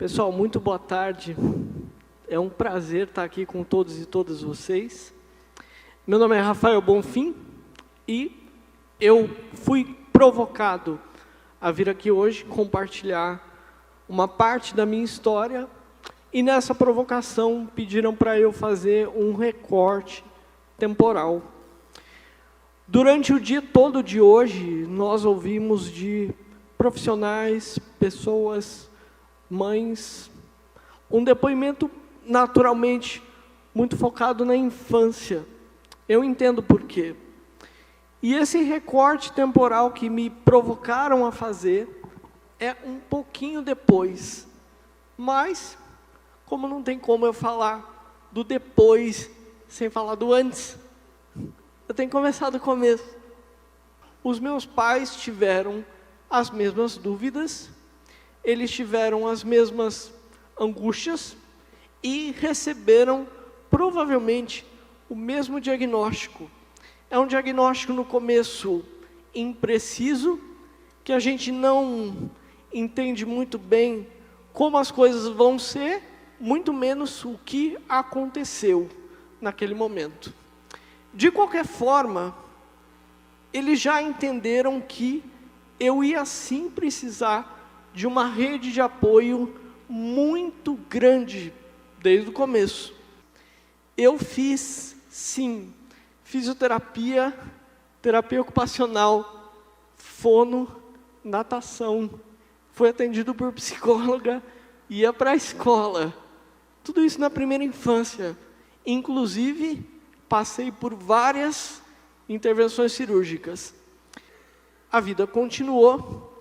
Pessoal, muito boa tarde. É um prazer estar aqui com todos e todas vocês. Meu nome é Rafael Bonfim e eu fui provocado a vir aqui hoje compartilhar uma parte da minha história e nessa provocação pediram para eu fazer um recorte temporal. Durante o dia todo de hoje, nós ouvimos de profissionais, pessoas, mães, um depoimento naturalmente muito focado na infância. Eu entendo por quê. E esse recorte temporal que me provocaram a fazer é um pouquinho depois. Mas, como não tem como eu falar do depois sem falar do antes, eu tenho que começar do começo. Os meus pais tiveram as mesmas dúvidas, eles tiveram as mesmas angústias e receberam, provavelmente, o mesmo diagnóstico. É um diagnóstico no começo impreciso, que a gente não entende muito bem como as coisas vão ser, muito menos o que aconteceu naquele momento. De qualquer forma, eles já entenderam que eu ia sim precisar de uma rede de apoio muito grande desde o começo. Eu fiz, sim, fisioterapia, terapia ocupacional, fono, natação, fui atendido por psicóloga, ia para a escola. Tudo isso na primeira infância. Inclusive, passei por várias intervenções cirúrgicas. A vida continuou.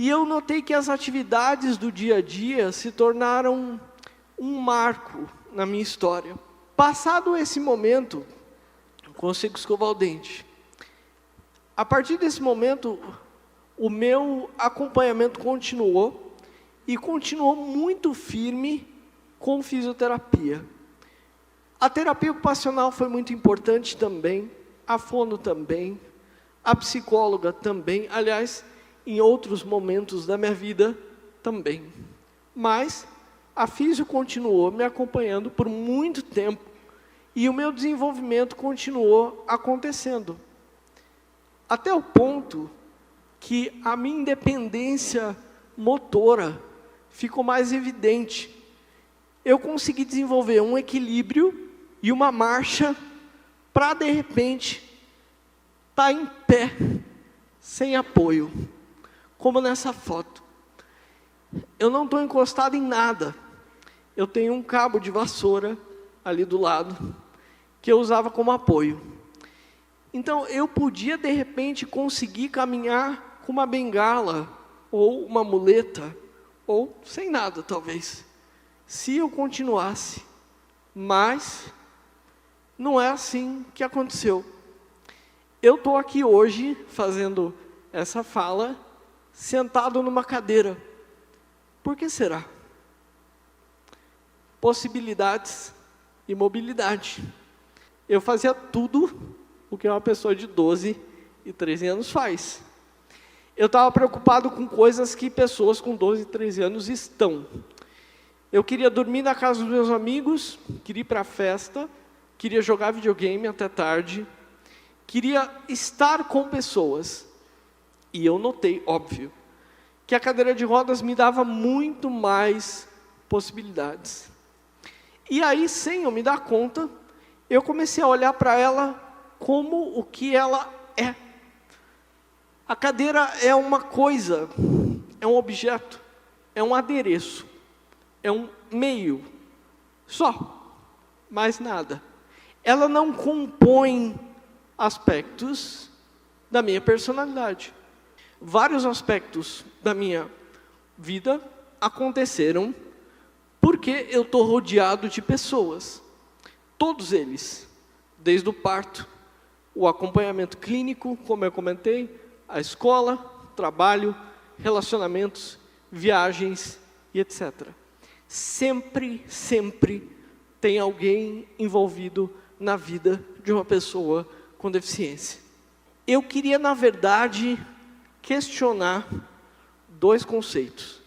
E eu notei que as atividades do dia a dia se tornaram um marco na minha história. Passado esse momento, eu consigo escovar o dente. A partir desse momento, o meu acompanhamento continuou e continuou muito firme com fisioterapia. A terapia ocupacional foi muito importante também, a fono também, a psicóloga também, aliás, em outros momentos da minha vida também. Mas a físio continuou me acompanhando por muito tempo e o meu desenvolvimento continuou acontecendo. Até o ponto que a minha independência motora ficou mais evidente. Eu consegui desenvolver um equilíbrio e uma marcha para, de repente, estar em pé, sem apoio. Como nessa foto. Eu não estou encostado em nada. Eu tenho um cabo de vassoura ali do lado, que eu usava como apoio. Então, eu podia, de repente, conseguir caminhar com uma bengala, ou uma muleta, ou sem nada, talvez, se eu continuasse. Mas, não é assim que aconteceu. Eu estou aqui hoje, fazendo essa fala, sentado numa cadeira. Por que será? Possibilidades e mobilidade. Eu fazia tudo o que uma pessoa de 12 e 13 anos faz. Eu estava preocupado com coisas que pessoas com 12 e 13 anos estão. Eu queria dormir na casa dos meus amigos, queria ir para a festa, queria jogar videogame até tarde, queria estar com pessoas. E eu notei, óbvio, que a cadeira de rodas me dava muito mais possibilidades. E aí, sem eu me dar conta, eu comecei a olhar para ela como o que ela é. A cadeira é uma coisa, é um objeto, é um adereço, é um meio, só, mais nada. Ela não compõe aspectos da minha personalidade. Vários aspectos da minha vida aconteceram porque eu estou rodeado de pessoas. Todos eles, desde o parto, o acompanhamento clínico, como eu comentei, a escola, trabalho, relacionamentos, viagens e etc. Sempre tem alguém envolvido na vida de uma pessoa com deficiência. Eu queria, na verdade, questionar dois conceitos.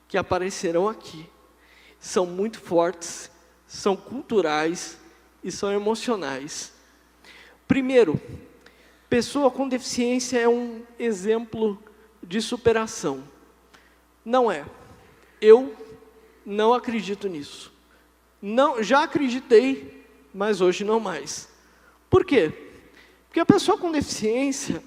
que aparecerão aqui são muito fortes, são culturais e são emocionais. Primeiro, pessoa com deficiência é um exemplo de superação. Não é. Eu não acredito nisso. Não, já acreditei, mas hoje não mais. Por quê? Porque a pessoa com deficiência,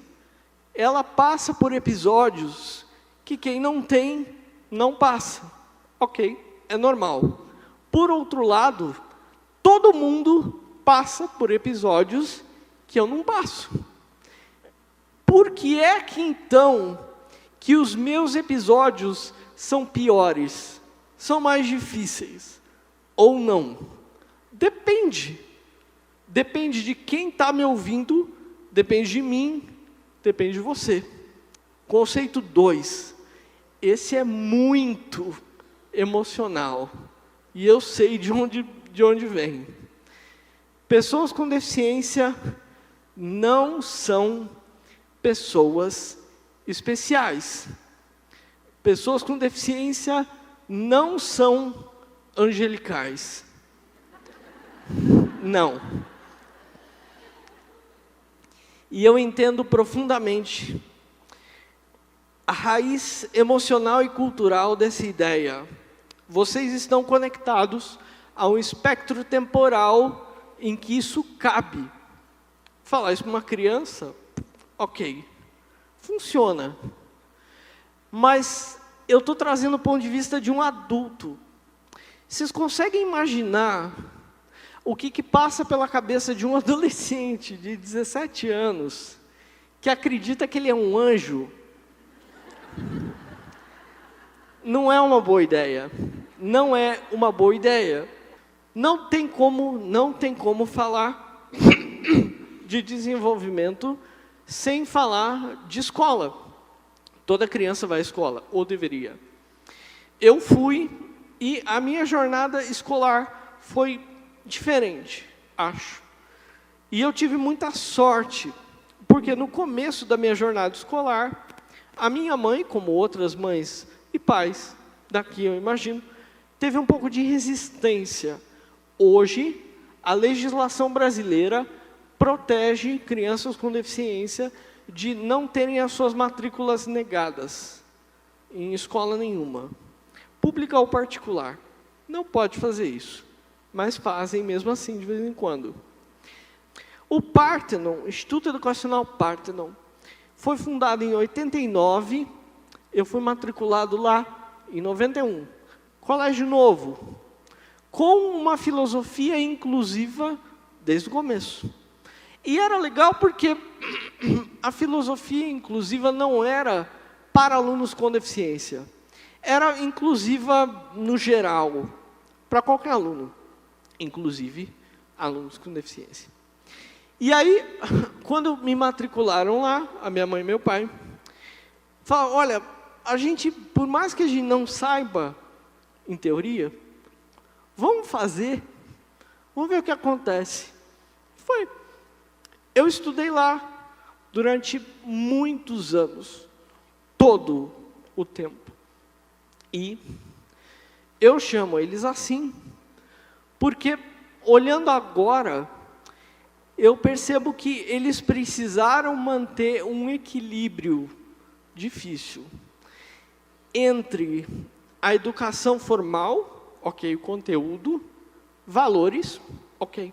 ela passa por episódios que quem não tem, não passa. Ok, é normal. Por outro lado, todo mundo passa por episódios que eu não passo. Por que é que então, que os meus episódios são piores, são mais difíceis, ou não? Depende. Depende de quem está me ouvindo, depende de mim, depende de você. Conceito 2. Esse é muito emocional. E eu sei de onde vem. Pessoas com deficiência não são pessoas especiais. Pessoas com deficiência não são angelicais. Não. E eu entendo profundamente a raiz emocional e cultural dessa ideia. Vocês estão conectados a um espectro temporal em que isso cabe. Falar isso para uma criança, ok, funciona. Mas eu estou trazendo o ponto de vista de um adulto. Vocês conseguem imaginar o que passa pela cabeça de um adolescente de 17 anos que acredita que ele é um anjo? Não é uma boa ideia. Não é uma boa ideia. Não tem como falar de desenvolvimento sem falar de escola. Toda criança vai à escola, ou deveria. Eu fui, e a minha jornada escolar foi diferente, acho. E eu tive muita sorte, porque no começo da minha jornada escolar, a minha mãe, como outras mães e pais, daqui eu imagino, teve um pouco de resistência. Hoje, a legislação brasileira protege crianças com deficiência de não terem as suas matrículas negadas em escola nenhuma. Pública ou particular. Não pode fazer isso, mas fazem mesmo assim de vez em quando. O Parthenon, Instituto Educacional Parthenon, foi fundado em 89, eu fui matriculado lá em 91. Colégio novo, com uma filosofia inclusiva desde o começo. E era legal porque a filosofia inclusiva não era para alunos com deficiência. Era inclusiva no geral, para qualquer aluno, inclusive alunos com deficiência. E aí, quando me matricularam lá, a minha mãe e meu pai, falaram, olha, a gente, por mais que a gente não saiba, em teoria, vamos fazer, vamos ver o que acontece. Foi. Eu estudei lá durante muitos anos, todo o tempo. E eu chamo eles assim, porque olhando agora, eu percebo que eles precisaram manter um equilíbrio difícil entre a educação formal, ok, o conteúdo, valores, ok,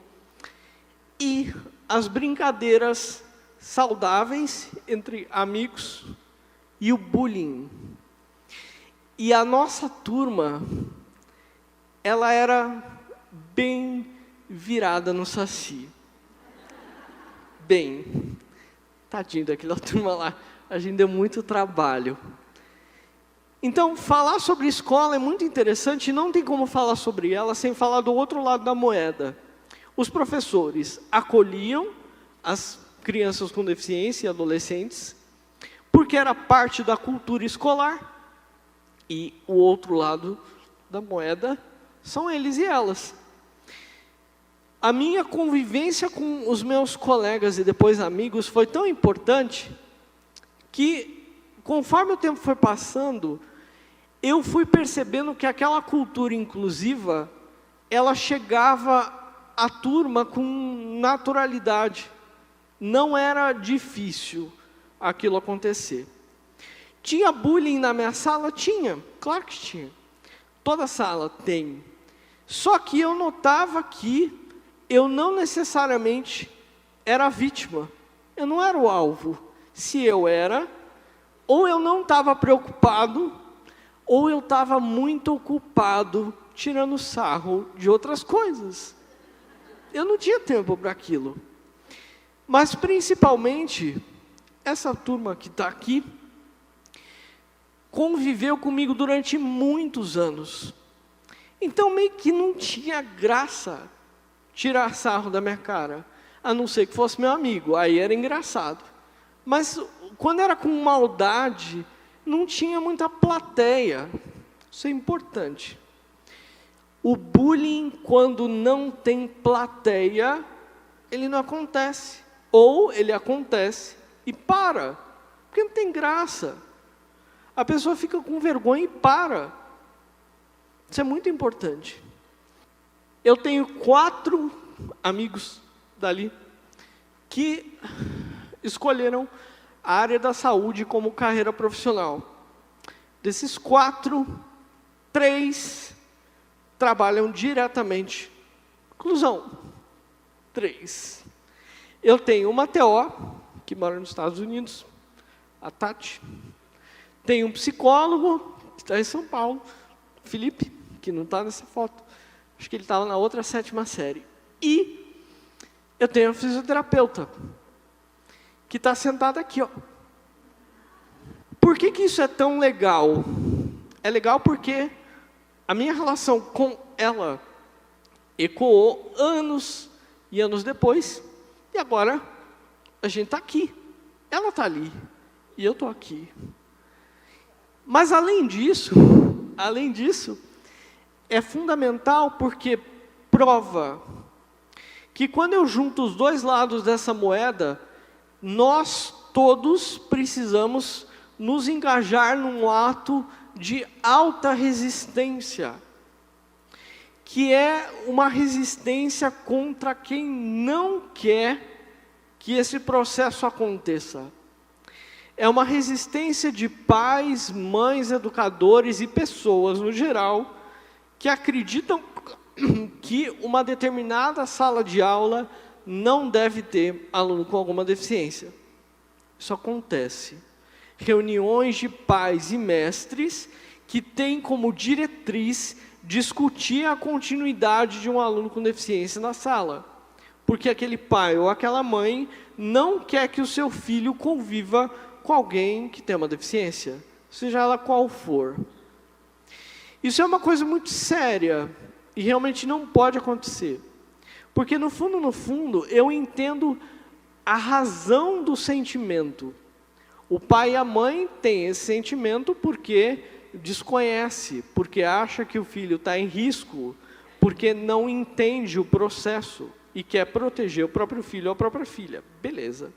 e as brincadeiras saudáveis entre amigos e o bullying. E a nossa turma, ela era bem virada no saci. Bem, tadinho daquela turma lá, a gente deu muito trabalho. Então, falar sobre escola é muito interessante, e não tem como falar sobre ela sem falar do outro lado da moeda. Os professores acolhiam as crianças com deficiência e adolescentes, porque era parte da cultura escolar, e o outro lado da moeda são eles e elas. A minha convivência com os meus colegas e depois amigos foi tão importante que, conforme o tempo foi passando, eu fui percebendo que aquela cultura inclusiva, ela chegava à turma com naturalidade. Não era difícil aquilo acontecer. Tinha bullying na minha sala? Tinha, claro que tinha. Toda sala tem. Só que eu notava que eu não necessariamente era a vítima. Eu não era o alvo. Se eu era, ou eu não estava preocupado, ou eu estava muito ocupado tirando sarro de outras coisas. Eu não tinha tempo para aquilo. Mas principalmente, essa turma que está aqui, conviveu comigo durante muitos anos. Então meio que não tinha graça tirar sarro da minha cara, a não ser que fosse meu amigo, aí era engraçado. Mas quando era com maldade, não tinha muita plateia. Isso é importante. O bullying, quando não tem plateia, ele não acontece. Ou ele acontece e para, porque não tem graça. A pessoa fica com vergonha e para. Isso é muito importante. Eu tenho 4 amigos dali que escolheram a área da saúde como carreira profissional. Desses 4, 3 trabalham diretamente. Conclusão, 3. Eu tenho uma TO, que mora nos Estados Unidos, a Tati. Tenho um psicólogo, que está em São Paulo, Felipe, que não está nessa foto. Acho que ele estava na outra 7ª série. E eu tenho um fisioterapeuta, que está sentado aqui, ó. Por que isso é tão legal? É legal porque a minha relação com ela ecoou anos e anos depois, e agora a gente está aqui. Ela está ali, e eu estou aqui. Mas além disso, é fundamental porque prova que quando eu junto os 2 lados dessa moeda, nós todos precisamos nos engajar num ato de alta resistência, que é uma resistência contra quem não quer que esse processo aconteça. É uma resistência de pais, mães, educadores e pessoas no geral que acreditam que uma determinada sala de aula não deve ter aluno com alguma deficiência. Isso acontece. Reuniões de pais e mestres que têm como diretriz discutir a continuidade de um aluno com deficiência na sala. Porque aquele pai ou aquela mãe não quer que o seu filho conviva com alguém que tem uma deficiência, seja ela qual for. Isso é uma coisa muito séria e realmente não pode acontecer. Porque no fundo, eu entendo a razão do sentimento. O pai e a mãe têm esse sentimento porque desconhece, porque acha que o filho está em risco, porque não entende o processo e quer proteger o próprio filho ou a própria filha. Beleza.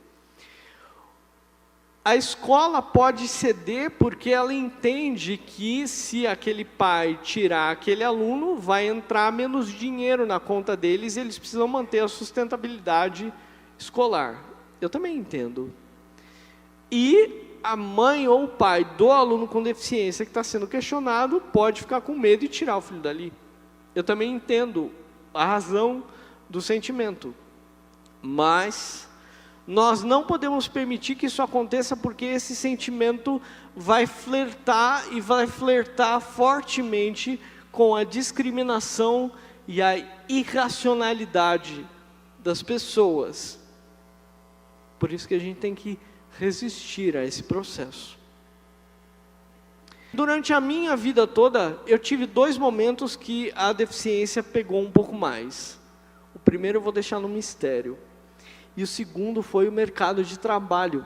A escola pode ceder porque ela entende que se aquele pai tirar aquele aluno, vai entrar menos dinheiro na conta deles e eles precisam manter a sustentabilidade escolar. Eu também entendo. E a mãe ou o pai do aluno com deficiência que está sendo questionado pode ficar com medo e tirar o filho dali. Eu também entendo a razão do sentimento. Mas nós não podemos permitir que isso aconteça porque esse sentimento vai flertar e vai flertar fortemente com a discriminação e a irracionalidade das pessoas. Por isso que a gente tem que resistir a esse processo. Durante a minha vida toda, eu tive 2 momentos que a deficiência pegou um pouco mais. O primeiro eu vou deixar no mistério. E o segundo foi o mercado de trabalho.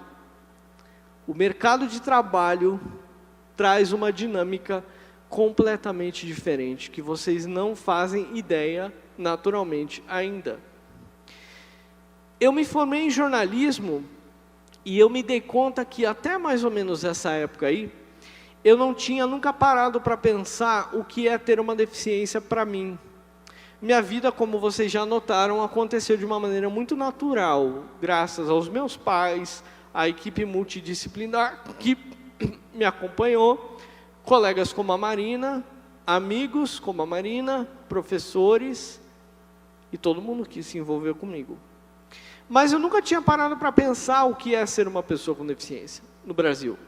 O mercado de trabalho traz uma dinâmica completamente diferente, que vocês não fazem ideia naturalmente ainda. Eu me formei em jornalismo e eu me dei conta que até mais ou menos essa época aí, eu não tinha nunca parado para pensar o que é ter uma deficiência para mim. Minha vida, como vocês já notaram, aconteceu de uma maneira muito natural, graças aos meus pais, à equipe multidisciplinar que me acompanhou, colegas como a Marina, amigos como a Marina, professores e todo mundo que se envolveu comigo. Mas eu nunca tinha parado para pensar o que é ser uma pessoa com deficiência no Brasil.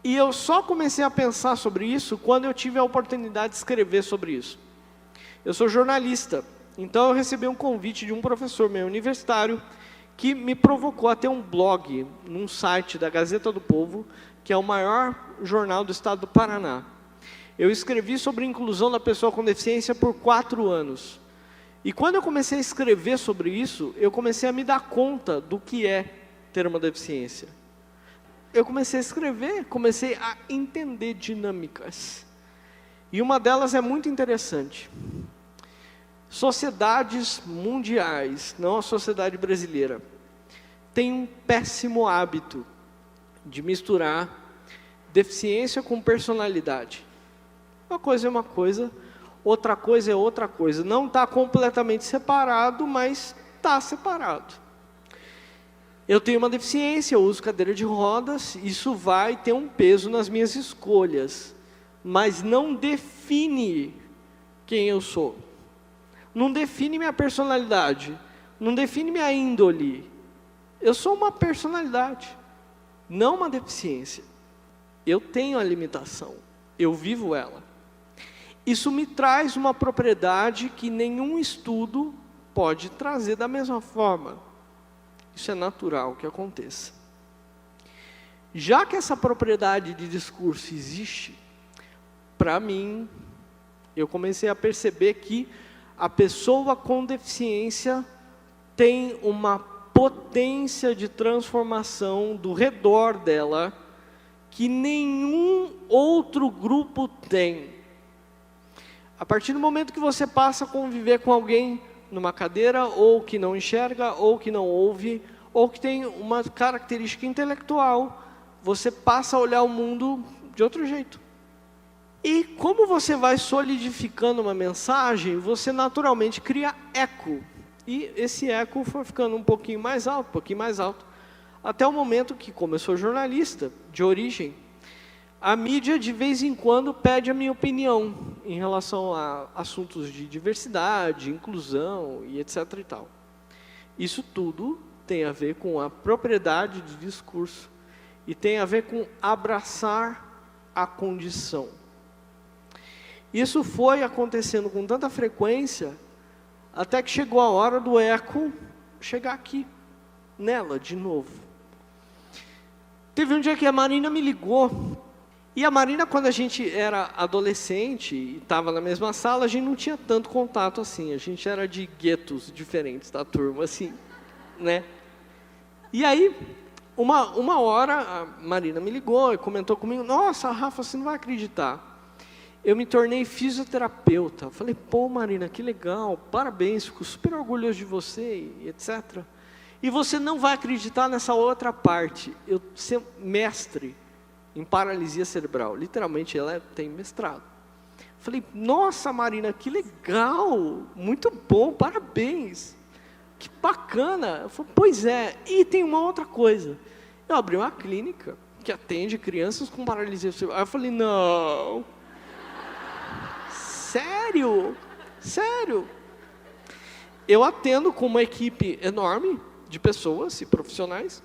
E eu só comecei a pensar sobre isso quando eu tive a oportunidade de escrever sobre isso. Eu sou jornalista, então eu recebi um convite de um professor meu universitário que me provocou a ter um blog num site da Gazeta do Povo, que é o maior jornal do estado do Paraná. Eu escrevi sobre a inclusão da pessoa com deficiência por 4 anos. E quando eu comecei a escrever sobre isso, eu comecei a me dar conta do que é ter uma deficiência. Eu comecei a escrever, comecei a entender dinâmicas. E uma delas é muito interessante. Sociedades mundiais, não a sociedade brasileira, têm um péssimo hábito de misturar deficiência com personalidade. Uma coisa é uma coisa, outra coisa é outra coisa. Não está completamente separado, mas está separado. Eu tenho uma deficiência, eu uso cadeira de rodas, isso vai ter um peso nas minhas escolhas, mas não define quem eu sou. Não define minha personalidade, não define minha índole. Eu sou uma personalidade, não uma deficiência. Eu tenho a limitação, eu vivo ela. Isso me traz uma propriedade que nenhum estudo pode trazer da mesma forma. Isso é natural que aconteça. Já que essa propriedade de discurso existe, para mim, eu comecei a perceber que a pessoa com deficiência tem uma potência de transformação do redor dela que nenhum outro grupo tem. A partir do momento que você passa a conviver com alguém numa cadeira, ou que não enxerga, ou que não ouve, ou que tem uma característica intelectual, você passa a olhar o mundo de outro jeito. E como você vai solidificando uma mensagem, você naturalmente cria eco. E esse eco foi ficando um pouquinho mais alto, até o momento que, como eu sou jornalista de origem, a mídia de vez em quando pede a minha opinião em relação a assuntos de diversidade, inclusão e etc. e tal. Isso tudo tem a ver com a propriedade de discurso e tem a ver com abraçar a condição. Isso foi acontecendo com tanta frequência, até que chegou a hora do eco chegar aqui, nela, de novo. Teve um dia que a Marina me ligou, e a Marina, quando a gente era adolescente e estava na mesma sala, a gente não tinha tanto contato assim, a gente era de guetos diferentes da turma, assim, né? E aí, uma hora, a Marina me ligou e comentou comigo, nossa, Rafa, você não vai acreditar. Eu me tornei fisioterapeuta. Falei, pô, Marina, que legal, parabéns, fico super orgulhoso de você, e etc. E você não vai acreditar nessa outra parte. Eu ser mestre em paralisia cerebral. Literalmente, ela tem mestrado. Falei, nossa, Marina, que legal, muito bom, parabéns. Que bacana. Eu falei, pois é, e tem uma outra coisa. Eu abri uma clínica que atende crianças com paralisia cerebral. Aí eu falei, não... Sério? Sério? Eu atendo com uma equipe enorme de pessoas e profissionais,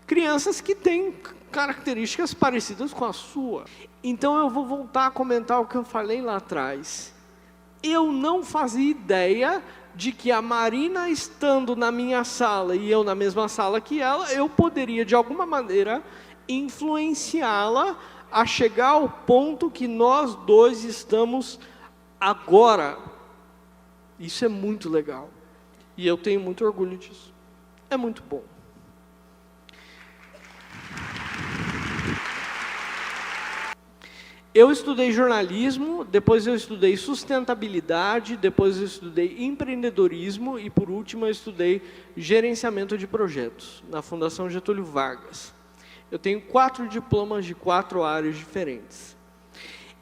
crianças que têm características parecidas com a sua. Então eu vou voltar a comentar o que eu falei lá atrás. Eu não fazia ideia de que a Marina estando na minha sala e eu na mesma sala que ela, eu poderia de alguma maneira influenciá-la a chegar ao ponto que nós dois estamos agora. Isso é muito legal. E eu tenho muito orgulho disso. É muito bom. Eu estudei jornalismo, depois eu estudei sustentabilidade, depois eu estudei empreendedorismo e, por último, eu estudei gerenciamento de projetos na Fundação Getúlio Vargas. Eu tenho 4 diplomas de 4 áreas diferentes.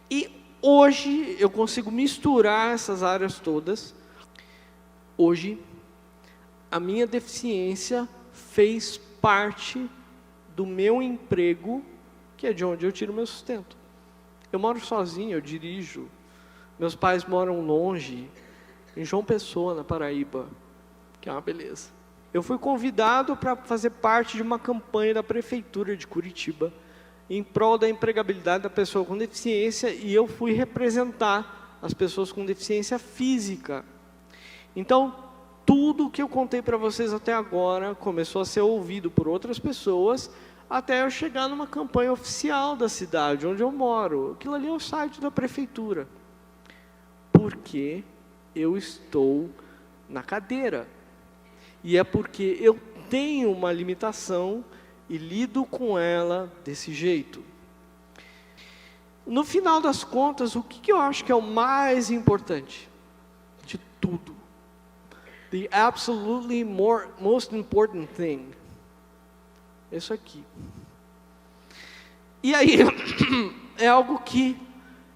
E hoje eu consigo misturar essas áreas todas. Hoje, a minha deficiência fez parte do meu emprego, que é de onde eu tiro meu sustento. Eu moro sozinho, eu dirijo. Meus pais moram longe, em João Pessoa, na Paraíba, que é uma beleza. Eu fui convidado para fazer parte de uma campanha da Prefeitura de Curitiba, em prol da empregabilidade da pessoa com deficiência, e eu fui representar as pessoas com deficiência física. Então, tudo que eu contei para vocês até agora começou a ser ouvido por outras pessoas, até eu chegar numa campanha oficial da cidade, onde eu moro. Aquilo ali é o site da prefeitura. Porque eu estou na cadeira. E é porque eu tenho uma limitação e lido com ela desse jeito. No final das contas, o que eu acho que é o mais importante de tudo? The absolutely most important thing. Isso aqui. E aí, é algo que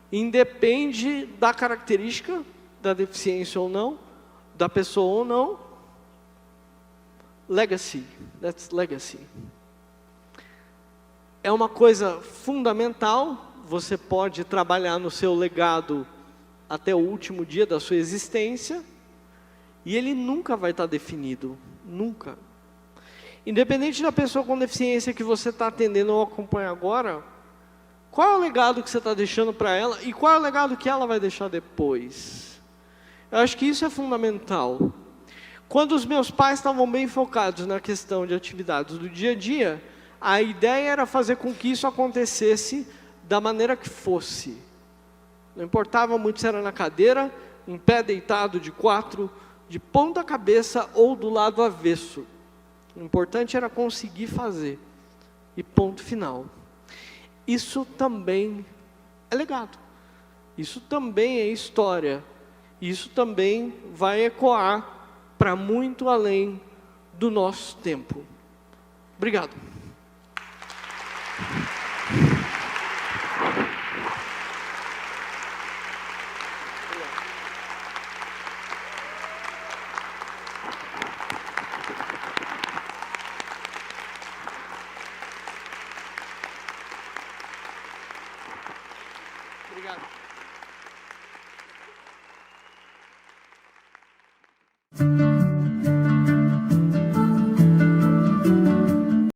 independe da característica, da deficiência ou não, da pessoa ou não. Legacy. That's legacy. É uma coisa fundamental. Você pode trabalhar no seu legado até o último dia da sua existência. E ele nunca vai estar definido. Nunca. Independente da pessoa com deficiência que você está atendendo ou acompanha agora, qual é o legado que você está deixando para ela e qual é o legado que ela vai deixar depois? Eu acho que isso é fundamental. Quando os meus pais estavam bem focados na questão de atividades do dia a dia, a ideia era fazer com que isso acontecesse da maneira que fosse. Não importava muito se era na cadeira, em pé deitado de 4, de ponta cabeça ou do lado avesso. O importante era conseguir fazer. E ponto final. Isso também é legado. Isso também é história. Isso também vai ecoar para muito além do nosso tempo. Obrigado.